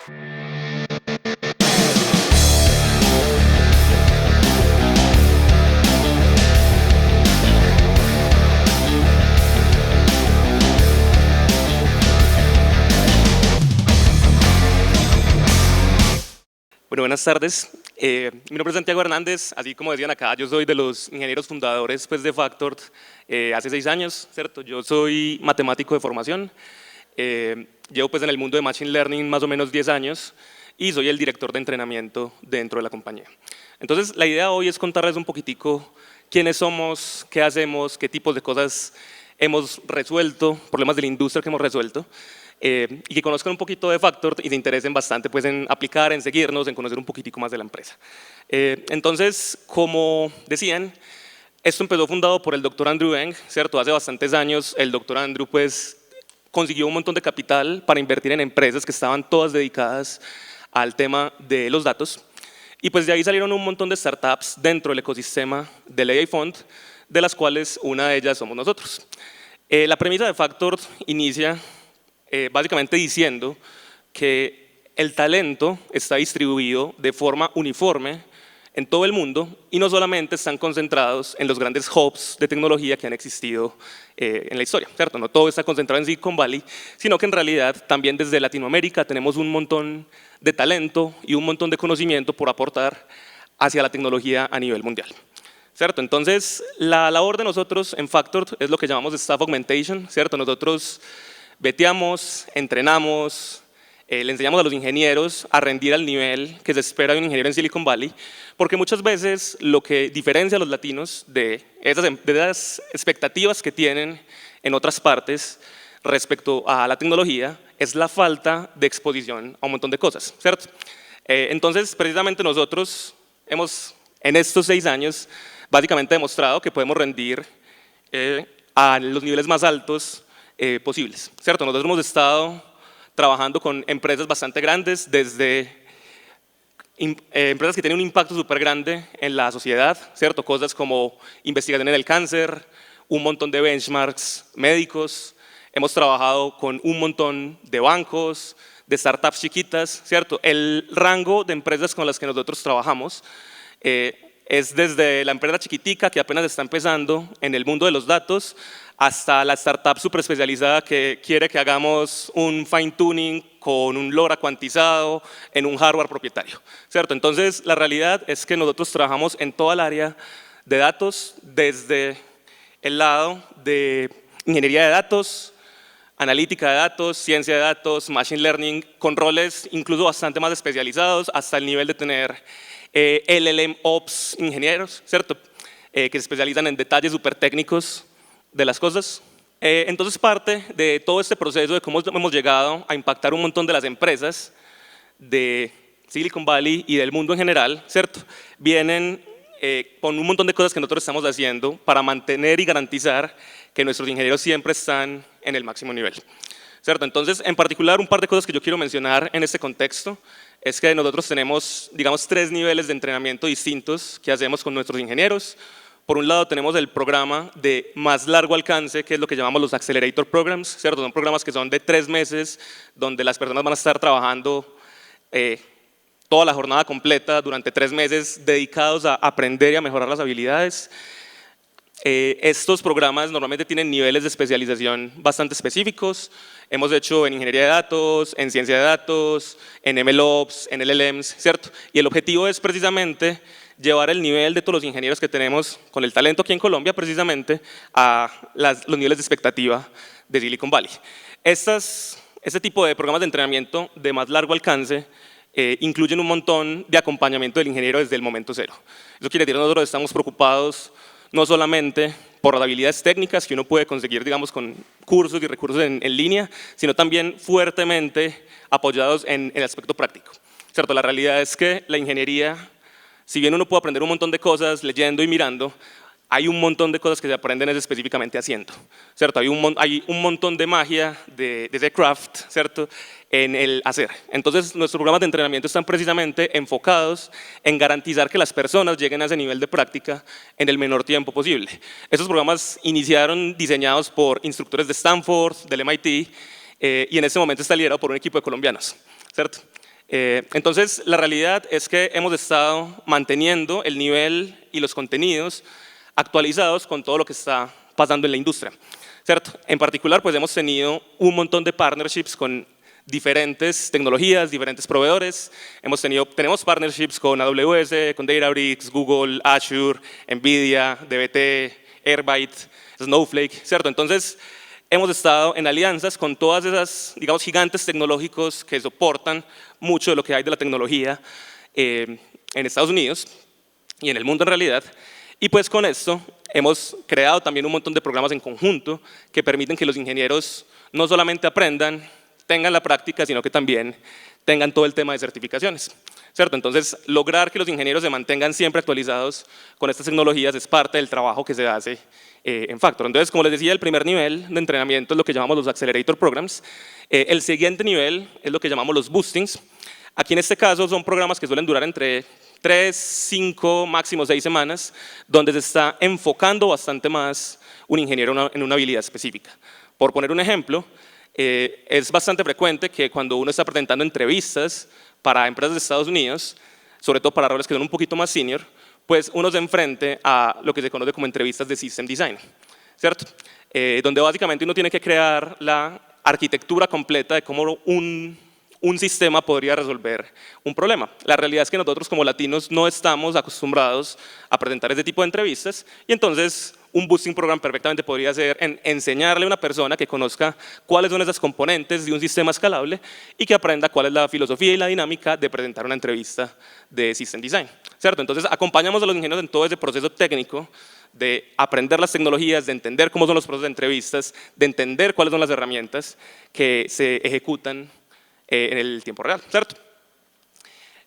Bueno, buenas tardes. Mi nombre es Santiago Hernández, así como decían acá, yo soy de los ingenieros fundadores pues, de Factor hace 6 años, ¿cierto? Yo soy matemático de formación, llevo pues, en el mundo de Machine Learning más o menos 10 años y soy el director de entrenamiento dentro de la compañía. Entonces, la idea hoy es contarles un poquitico quiénes somos, qué hacemos, qué tipos de cosas hemos resuelto, problemas de la industria que hemos resuelto, y que conozcan un poquito de Factor y se interesen bastante pues, en aplicar, en seguirnos, en conocer un poquitico más de la empresa. Entonces, como decían, esto empezó fundado por el doctor Andrew Ng, ¿cierto? Hace bastantes años el doctor Andrew pues, consiguió un montón de capital para invertir en empresas que estaban todas dedicadas al tema de los datos. Y pues de ahí salieron un montón de startups dentro del ecosistema del AI Fund, de las cuales una de ellas somos nosotros. La premisa de Factor inicia básicamente diciendo que el talento está distribuido de forma uniforme en todo el mundo y no solamente están concentrados en los grandes hubs de tecnología que han existido en la historia, ¿cierto? No todo está concentrado en Silicon Valley, sino que en realidad también desde Latinoamérica tenemos un montón de talento y un montón de conocimiento por aportar hacia la tecnología a nivel mundial. ¿Cierto? Entonces, la labor de nosotros en Factor es lo que llamamos Staff Augmentation, ¿cierto? Nosotros veteamos, entrenamos, le enseñamos a los ingenieros a rendir al nivel que se espera de un ingeniero en Silicon Valley, porque muchas veces lo que diferencia a los latinos de esas expectativas que tienen en otras partes respecto a la tecnología es la falta de exposición a un montón de cosas, ¿cierto? Entonces, precisamente nosotros hemos, en estos 6 años, básicamente demostrado que podemos rendir a los niveles más altos posibles, ¿cierto? Nosotros hemos estado trabajando con empresas bastante grandes, desde empresas que tienen un impacto súper grande en la sociedad, ¿cierto? Cosas como investigación en el cáncer, un montón de benchmarks médicos, hemos trabajado con un montón de bancos, de startups chiquitas, ¿cierto? El rango de empresas con las que nosotros trabajamos es desde la empresa chiquitica que apenas está empezando en el mundo de los datos hasta la startup súper especializada que quiere que hagamos un fine tuning con un LoRa cuantizado en un hardware propietario, ¿cierto? Entonces, la realidad es que nosotros trabajamos en toda el área de datos, desde el lado de ingeniería de datos, analítica de datos, ciencia de datos, machine learning, con roles incluso bastante más especializados, hasta el nivel de tener LLM Ops ingenieros, ¿cierto? Que se especializan en detalles súper técnicos de las cosas. Entonces, parte de todo este proceso de cómo hemos llegado a impactar un montón de las empresas de Silicon Valley y del mundo en general, ¿cierto? Vienen con un montón de cosas que nosotros estamos haciendo para mantener y garantizar que nuestros ingenieros siempre están en el máximo nivel, ¿cierto? Entonces, en particular, un par de cosas que yo quiero mencionar en este contexto es que nosotros tenemos, digamos, 3 niveles de entrenamiento distintos que hacemos con nuestros ingenieros. Por un lado tenemos el programa de más largo alcance, que es lo que llamamos los Accelerator Programs, ¿cierto? Son programas que son de 3 meses, donde las personas van a estar trabajando toda la jornada completa durante 3 meses dedicados a aprender y a mejorar las habilidades. Estos programas normalmente tienen niveles de especialización bastante específicos. Hemos hecho en ingeniería de datos, en ciencia de datos, en MLOps, en LLMs, ¿cierto? Y el objetivo es precisamente llevar el nivel de todos los ingenieros que tenemos con el talento aquí en Colombia precisamente a los niveles de expectativa de Silicon Valley. Este tipo de programas de entrenamiento de más largo alcance incluyen un montón de acompañamiento del ingeniero desde el momento cero. Eso quiere decir que nosotros estamos preocupados no solamente por las habilidades técnicas que uno puede conseguir, digamos, con cursos y recursos en línea, sino también fuertemente apoyados en el aspecto práctico, ¿cierto? La realidad es que la ingeniería, si bien uno puede aprender un montón de cosas leyendo y mirando, hay un montón de cosas que se aprenden específicamente haciendo, ¿cierto? Hay un montón de magia, de ese craft, ¿cierto? En el hacer. Entonces, nuestros programas de entrenamiento están precisamente enfocados en garantizar que las personas lleguen a ese nivel de práctica en el menor tiempo posible. Estos programas iniciaron diseñados por instructores de Stanford, del MIT, y en este momento está liderado por un equipo de colombianos, ¿cierto? Entonces, la realidad es que hemos estado manteniendo el nivel y los contenidos actualizados con todo lo que está pasando en la industria, ¿cierto? En particular, pues hemos tenido un montón de partnerships con diferentes tecnologías, diferentes proveedores. Tenemos partnerships con AWS, con Databricks, Google, Azure, NVIDIA, DBT, Airbyte, Snowflake, ¿cierto? Entonces, hemos estado en alianzas con todas esas, digamos, gigantes tecnológicos que soportan mucho de lo que hay de la tecnología en Estados Unidos y en el mundo en realidad. Y pues con esto hemos creado también un montón de programas en conjunto que permiten que los ingenieros no solamente aprendan, tengan la práctica, sino que también tengan todo el tema de certificaciones, ¿cierto? Entonces, lograr que los ingenieros se mantengan siempre actualizados con estas tecnologías es parte del trabajo que se hace en Factor. Entonces, como les decía, el primer nivel de entrenamiento es lo que llamamos los Accelerator Programs. El siguiente nivel es lo que llamamos los Boostings. Aquí en este caso son programas que suelen durar entre 3, 5, máximo 6 semanas, donde se está enfocando bastante más un ingeniero en una habilidad específica. Por poner un ejemplo, es bastante frecuente que cuando uno está presentando entrevistas para empresas de Estados Unidos, sobre todo para roles que son un poquito más senior, pues uno se enfrente a lo que se conoce como entrevistas de System Design, ¿cierto? Donde básicamente uno tiene que crear la arquitectura completa de cómo un sistema podría resolver un problema. La realidad es que nosotros como latinos no estamos acostumbrados a presentar ese tipo de entrevistas y entonces un boosting program perfectamente podría ser enseñarle a una persona que conozca cuáles son esas componentes de un sistema escalable y que aprenda cuál es la filosofía y la dinámica de presentar una entrevista de System Design, ¿cierto? Entonces acompañamos a los ingenieros en todo ese proceso técnico de aprender las tecnologías, de entender cómo son los procesos de entrevistas, de entender cuáles son las herramientas que se ejecutan en el tiempo real, ¿cierto?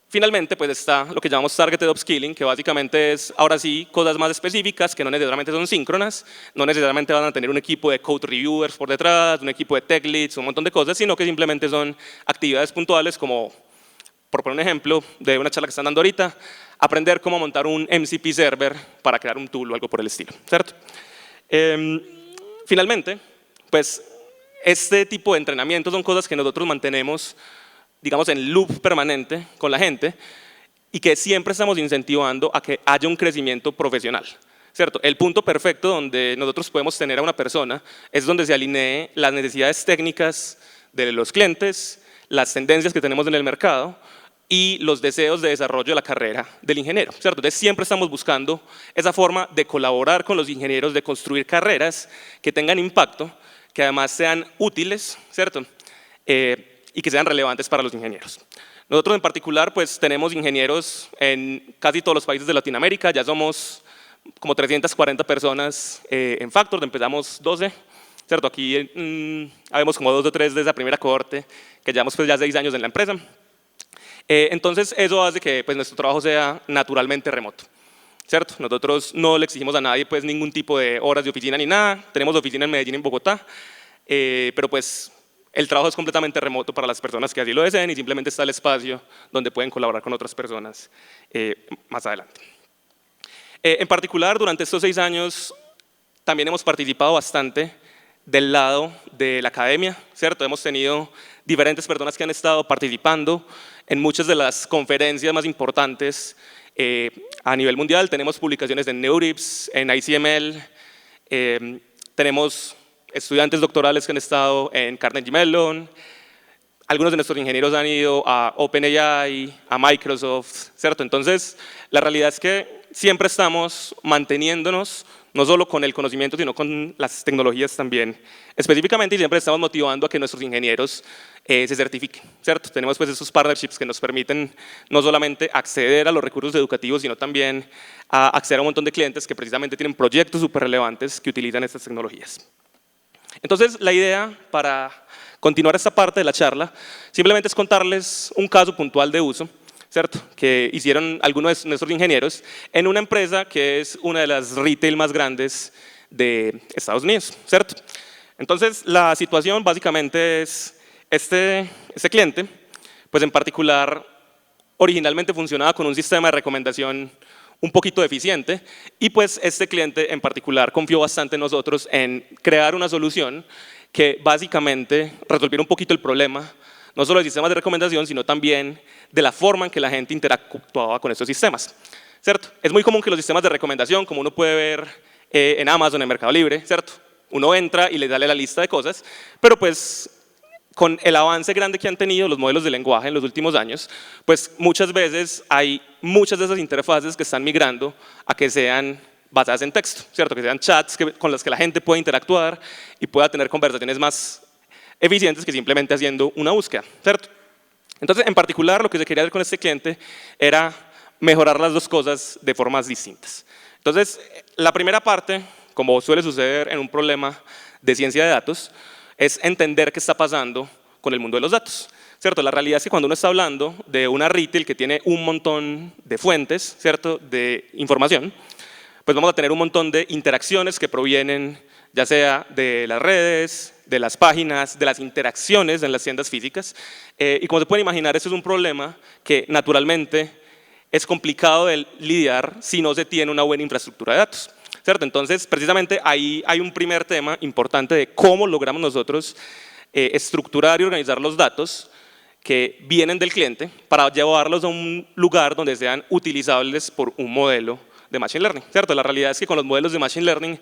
Finalmente, pues está lo que llamamos Targeted Upskilling, que básicamente es, ahora sí, cosas más específicas que no necesariamente son síncronas, no necesariamente van a tener un equipo de code reviewers por detrás, un equipo de tech leads, un montón de cosas, sino que simplemente son actividades puntuales como, por poner un ejemplo de una charla que están dando ahorita, aprender cómo montar un MCP server para crear un tool o algo por el estilo, ¿cierto? Finalmente, pues este tipo de entrenamiento son cosas que nosotros mantenemos, digamos, en loop permanente con la gente y que siempre estamos incentivando a que haya un crecimiento profesional, ¿cierto? El punto perfecto donde nosotros podemos tener a una persona es donde se alinee las necesidades técnicas de los clientes, las tendencias que tenemos en el mercado y los deseos de desarrollo de la carrera del ingeniero, ¿cierto? Entonces siempre estamos buscando esa forma de colaborar con los ingenieros, de construir carreras que tengan impacto, que además sean útiles, ¿cierto? Y que sean relevantes para los ingenieros. Nosotros en particular pues tenemos ingenieros en casi todos los países de Latinoamérica, ya somos como 340 personas en Factor, empezamos 12, ¿cierto? Aquí habemos como 2 o 3 de esa primera cohorte, que llevamos pues ya 6 años en la empresa. Entonces eso hace que pues nuestro trabajo sea naturalmente remoto, ¿cierto? Nosotros no le exigimos a nadie pues ningún tipo de horas de oficina ni nada, tenemos oficina en Medellín y en Bogotá, pero pues el trabajo es completamente remoto para las personas que así lo deseen y simplemente está el espacio donde pueden colaborar con otras personas más adelante. En particular, durante estos 6 años también hemos participado bastante del lado de la academia, ¿cierto? Hemos tenido diferentes personas que han estado participando en muchas de las conferencias más importantes a nivel mundial. Tenemos publicaciones en NeurIPS, en ICML, tenemos estudiantes doctorales que han estado en Carnegie Mellon, algunos de nuestros ingenieros han ido a OpenAI, a Microsoft, ¿cierto? Entonces, la realidad es que siempre estamos manteniéndonos, no solo con el conocimiento, sino con las tecnologías también, específicamente, y siempre estamos motivando a que nuestros ingenieros se certifiquen, ¿cierto? Tenemos pues esos partnerships que nos permiten no solamente acceder a los recursos educativos, sino también a acceder a un montón de clientes que precisamente tienen proyectos súper relevantes que utilizan estas tecnologías. Entonces, la idea para continuar esta parte de la charla simplemente es contarles un caso puntual de uso, ¿cierto? Que hicieron algunos de nuestros ingenieros en una empresa que es una de las retail más grandes de Estados Unidos, ¿cierto? Entonces, la situación básicamente es este cliente, pues en particular, originalmente funcionaba con un sistema de recomendación un poquito deficiente y pues este cliente en particular confió bastante en nosotros en crear una solución que básicamente resolviera un poquito el problema no solo de sistemas de recomendación, sino también de la forma en que la gente interactuaba con estos sistemas, ¿cierto? Es muy común que los sistemas de recomendación, como uno puede ver en Amazon, en Mercado Libre, ¿cierto? Uno entra y le da la lista de cosas, pero pues con el avance grande que han tenido los modelos de lenguaje en los últimos años, pues muchas veces hay muchas de esas interfaces que están migrando a que sean basadas en texto, ¿cierto? Que sean chats con los que la gente pueda interactuar y pueda tener conversaciones más eficientes que simplemente haciendo una búsqueda, ¿cierto? Entonces, en particular, lo que se quería hacer con este cliente era mejorar las dos cosas de formas distintas. Entonces, la primera parte, como suele suceder en un problema de ciencia de datos, es entender qué está pasando con el mundo de los datos, ¿cierto? La realidad es que cuando uno está hablando de una retail que tiene un montón de fuentes, ¿cierto?, de información, pues vamos a tener un montón de interacciones que provienen ya sea de las redes, de las páginas, de las interacciones en las tiendas físicas. Y como se pueden imaginar, eso es un problema que naturalmente es complicado de lidiar si no se tiene una buena infraestructura de datos, ¿cierto? Entonces, precisamente ahí hay un primer tema importante de cómo logramos nosotros estructurar y organizar los datos que vienen del cliente para llevarlos a un lugar donde sean utilizables por un modelo de Machine Learning, ¿cierto? La realidad es que con los modelos de Machine Learning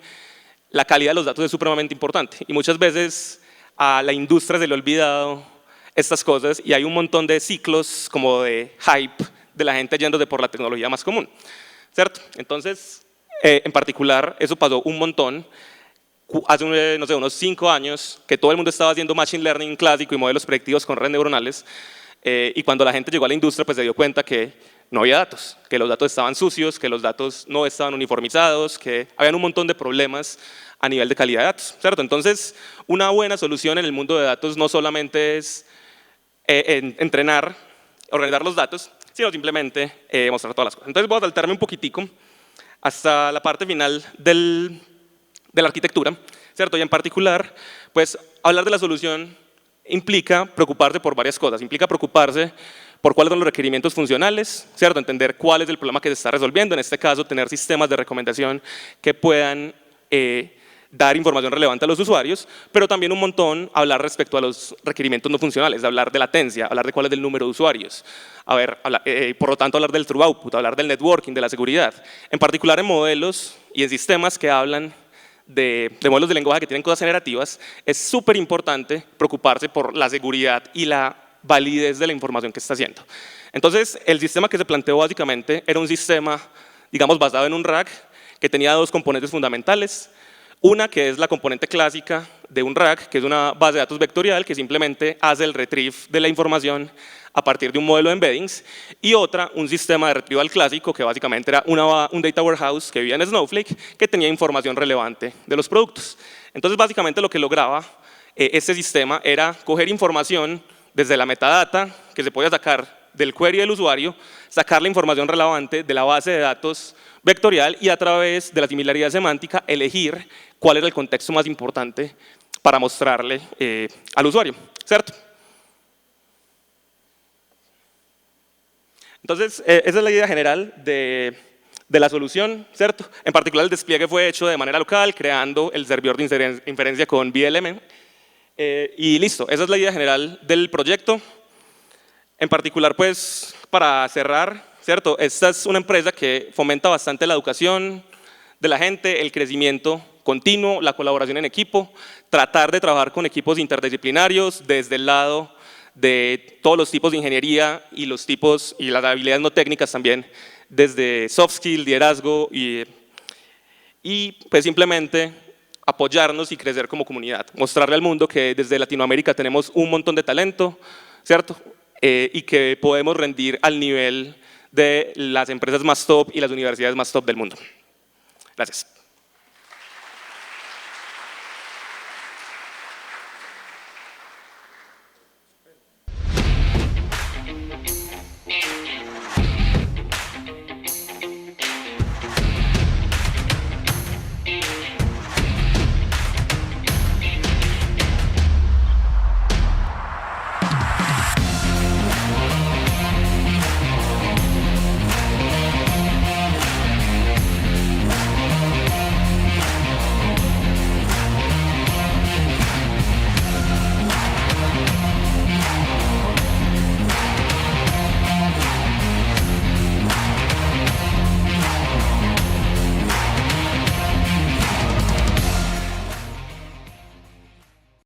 la calidad de los datos es supremamente importante y muchas veces a la industria se le ha olvidado estas cosas y hay un montón de ciclos como de hype de la gente yéndose por la tecnología más común, ¿cierto? Entonces, en particular, eso pasó un montón. Hace, no sé, unos 5 años que todo el mundo estaba haciendo Machine Learning clásico y modelos predictivos con redes neuronales y cuando la gente llegó a la industria pues se dio cuenta que no había datos, que los datos estaban sucios, que los datos no estaban uniformizados, que habían un montón de problemas a nivel de calidad de datos, ¿cierto? Entonces, una buena solución en el mundo de datos no solamente es entrenar, organizar los datos, sino simplemente mostrar todas las cosas. Entonces voy a saltarme un poquitico hasta la parte final de la arquitectura, ¿cierto? Y en particular, pues hablar de la solución implica preocuparse por varias cosas, implica preocuparse por cuáles son los requerimientos funcionales, ¿cierto? Entender cuál es el problema que se está resolviendo, en este caso tener sistemas de recomendación que puedan dar información relevante a los usuarios, pero también un montón hablar respecto a los requerimientos no funcionales, hablar de latencia, hablar de cuál es el número de usuarios, por lo tanto hablar del true output, hablar del networking, de la seguridad, en particular en modelos y en sistemas que hablan de modelos de lenguaje que tienen cosas generativas, es súper importante preocuparse por la seguridad y la validez de la información que está haciendo. Entonces, el sistema que se planteó básicamente era un sistema, digamos, basado en un RAG que tenía dos componentes fundamentales. Una que es la componente clásica de un RAG, que es una base de datos vectorial que simplemente hace el retrieve de la información a partir de un modelo de embeddings, y otra, un sistema de retrieval clásico que básicamente era un data warehouse que vivía en Snowflake que tenía información relevante de los productos. Entonces, básicamente lo que lograba este sistema era coger información desde la metadata que se podía sacar del query del usuario, sacar la información relevante de la base de datos vectorial y a través de la similaridad semántica elegir cuál era el contexto más importante para mostrarle al usuario, ¿cierto? Entonces, esa es la idea general de la solución, ¿cierto? En particular, el despliegue fue hecho de manera local, creando el servidor de inferencia con VLM. Y listo, esa es la idea general del proyecto. En particular, pues, para cerrar, ¿cierto? Esta es una empresa que fomenta bastante la educación de la gente, el crecimiento continuo, la colaboración en equipo, tratar de trabajar con equipos interdisciplinarios desde el lado de todos los tipos de ingeniería y los tipos y las habilidades no técnicas también, desde soft skill, liderazgo y pues simplemente apoyarnos y crecer como comunidad, mostrarle al mundo que desde Latinoamérica tenemos un montón de talento, ¿cierto? Y que podemos rendir al nivel de las empresas más top y las universidades más top del mundo. Gracias.